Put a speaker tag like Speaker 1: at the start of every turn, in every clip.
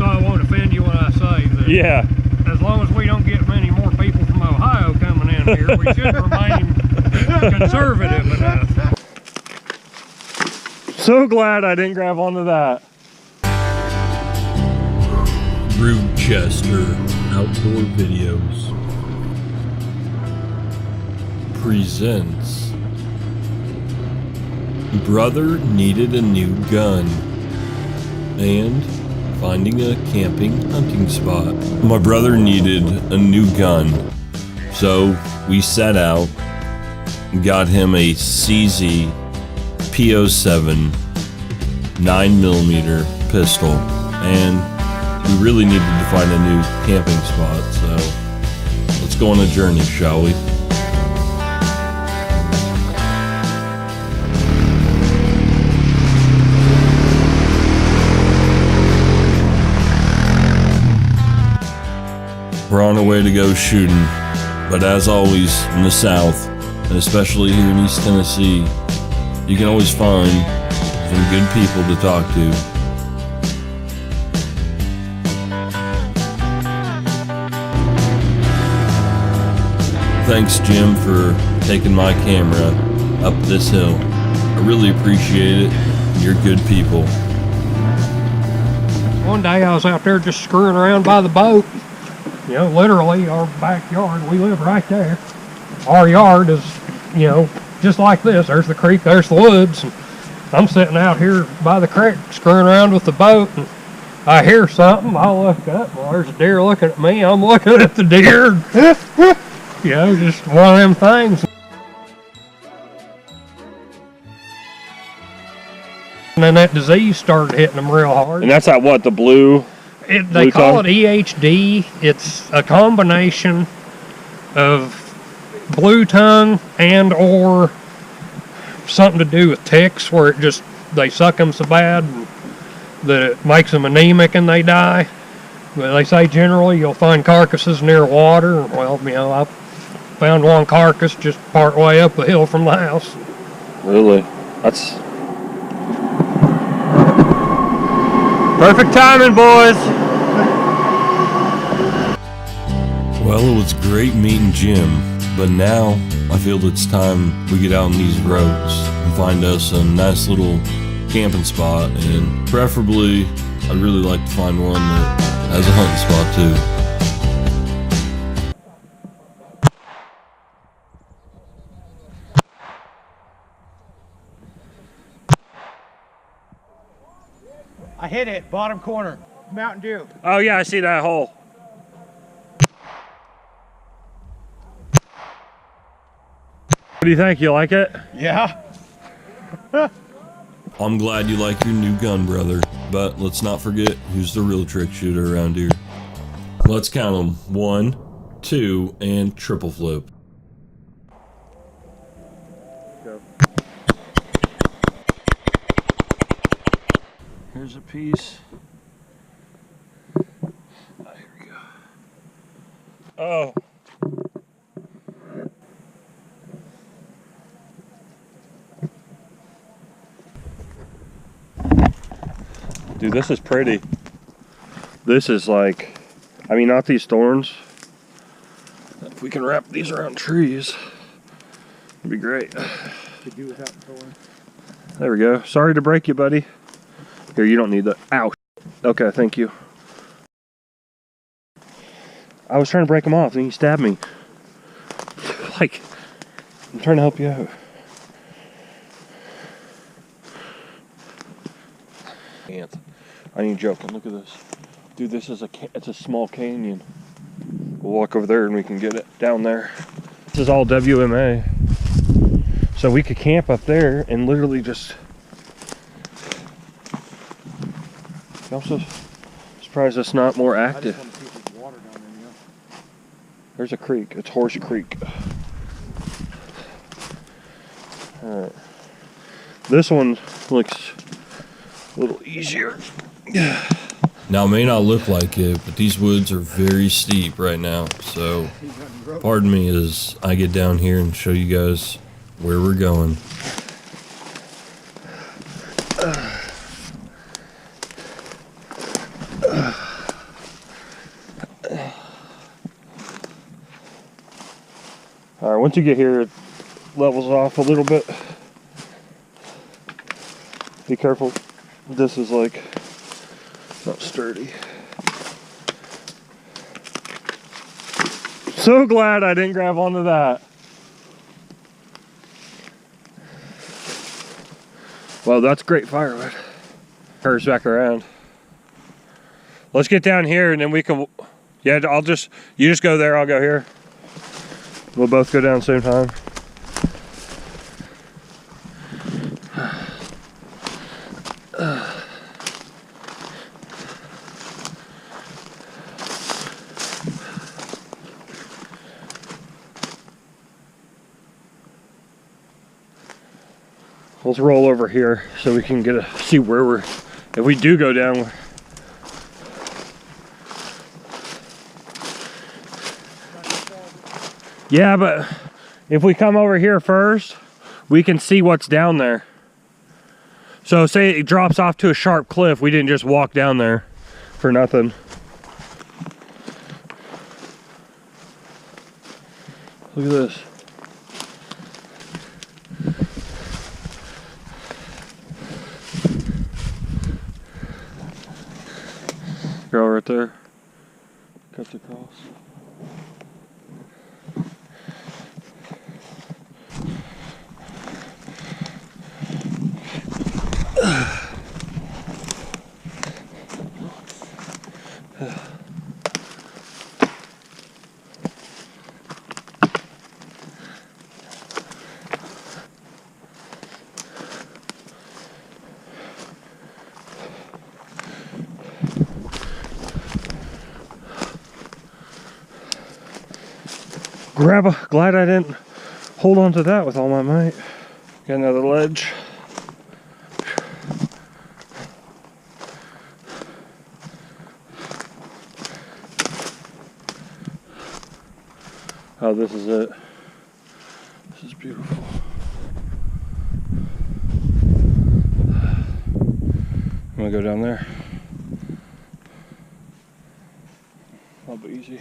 Speaker 1: I won't offend you when I say that.
Speaker 2: Yeah.
Speaker 1: As long as we don't get many more people from Ohio coming in here, we should remain conservative enough.
Speaker 2: So glad I didn't grab onto that.
Speaker 3: Brewchester Outdoor Videos presents Brother Needed a New Gun and Finding a Camping Hunting Spot. My brother needed a new gun, so we set out and got him a CZ P07 9mm pistol, and we really needed to find a new camping spot, so let's go on a journey, shall we? We're on our way to go shooting, but as always in the South, and especially here in East Tennessee, you can always find some good people to talk to. Thanks, Jim, for taking my camera up this hill. I really appreciate it. You're good people.
Speaker 1: One day I was out there just screwing around by the boat. You know, literally our backyard. We live right there. Our yard is, you know, just like this. There's the creek, there's the woods. And I'm sitting out here by the creek screwing around with the boat, and I hear something. I look up. Well, there's a deer looking at me. I'm looking at the deer. You know, just one of them things. And then that disease started hitting them real hard.
Speaker 2: And that's that what, the blue?
Speaker 1: They call it EHD. It's a combination of blue tongue and or something to do with ticks, where it just, they suck them so bad that it makes them anemic and they die. But they say generally you'll find carcasses near water. Well, you know, I found one carcass just part way up the hill from the house.
Speaker 2: Really? That's perfect timing, boys.
Speaker 3: Well, it was great meeting Jim, but now I feel it's time we get out on these roads and find us a nice little camping spot, and preferably I'd really like to find one that has a hunting spot too.
Speaker 4: I hit it, bottom corner, Mountain Dew.
Speaker 2: Oh yeah, I see that hole. What do you think? You like it?
Speaker 4: Yeah.
Speaker 3: I'm glad you like your new gun, brother, but let's not forget who's the real trick shooter around here. Let's count them. 1, 2, and triple flip.
Speaker 2: Go. Here's a piece. Oh, here we go. Oh. Dude, this is pretty. This is like, I mean, not these thorns. If we can wrap these around trees, it'd be great.
Speaker 4: Could do without the thorn.
Speaker 2: There we go. Sorry to break you, buddy. Here, you don't need that. Ow. Okay, thank you. I was trying to break them off, and you stabbed me. Like, I'm trying to help you out. I ain't joking. Look at this, dude. This is it's a small canyon. We'll walk over there and we can get it down there. This is all WMA, so we could camp up there and literally just. I'm so surprised it's not more active.
Speaker 4: I just want to see if there's water down there, you know?
Speaker 2: There's a creek. It's Horse Creek. All right. This one looks a little easier.
Speaker 3: Now, it may not look like it, but these woods are very steep right now, so pardon me as I get down here and show you guys where we're going.
Speaker 2: Once you get here, it levels off a little bit. Be careful. This is like not sturdy. So glad I didn't grab onto that. Well, that's great firewood. Curves back around. Let's get down here and then we can, yeah, you just go there, I'll go here. We'll both go down at the same time. Let's roll over here so we can see where we're, if we do go down. Yeah, but if we come over here first, we can see what's down there. So say it drops off to a sharp cliff, we didn't just walk down there for nothing. Look at this. Girl right there. Cuts across. Glad I didn't hold on to that with all my might. Got another ledge. Oh, this is it. This is beautiful. I'm gonna go down there. That'll be easy.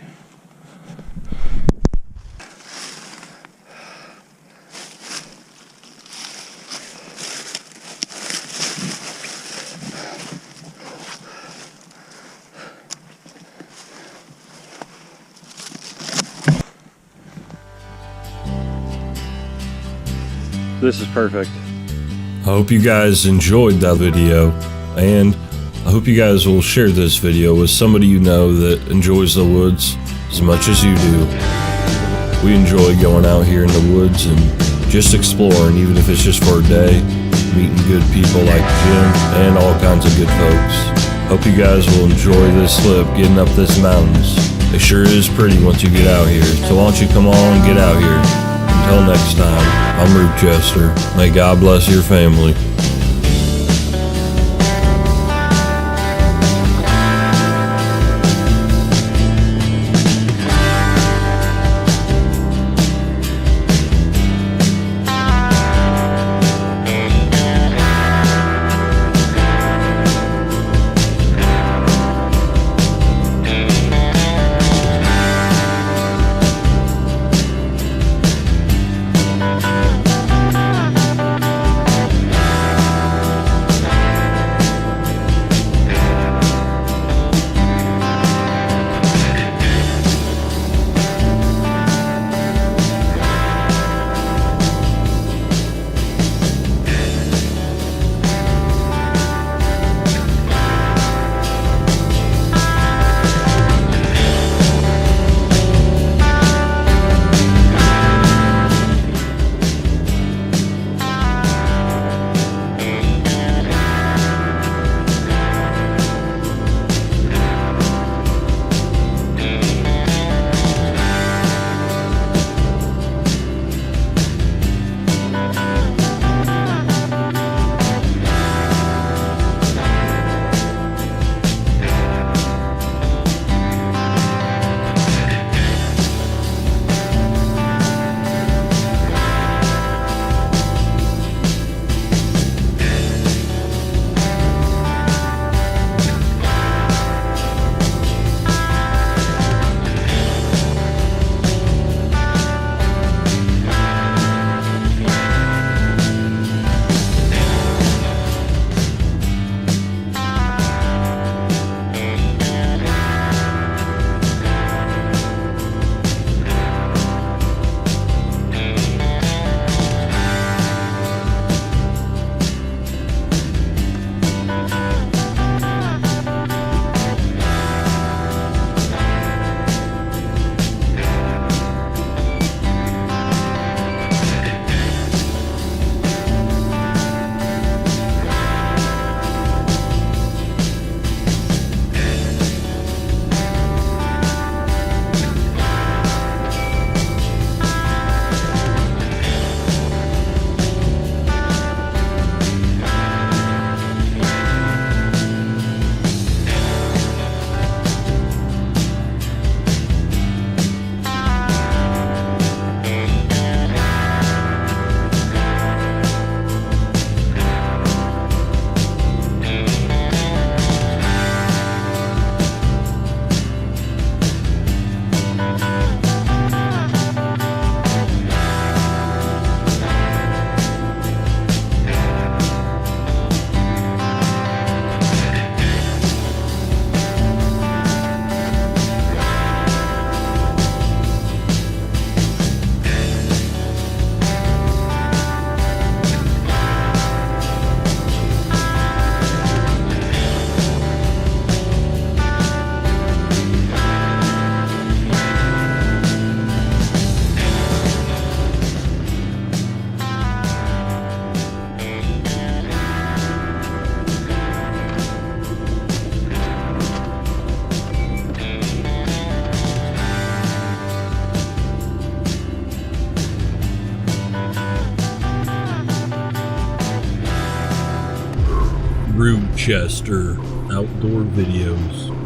Speaker 2: This is perfect.
Speaker 3: I hope you guys enjoyed that video, and I hope you guys will share this video with somebody you know that enjoys the woods as much as you do. We enjoy going out here in the woods and just exploring, even if it's just for a day, meeting good people like Jim and all kinds of good folks. Hope you guys will enjoy this slip getting up this mountains. It sure is pretty once you get out here, so why don't you come on and get out here. Until next time, I'm Root Chester. May God bless your family. Brewchester Outdoor Videos.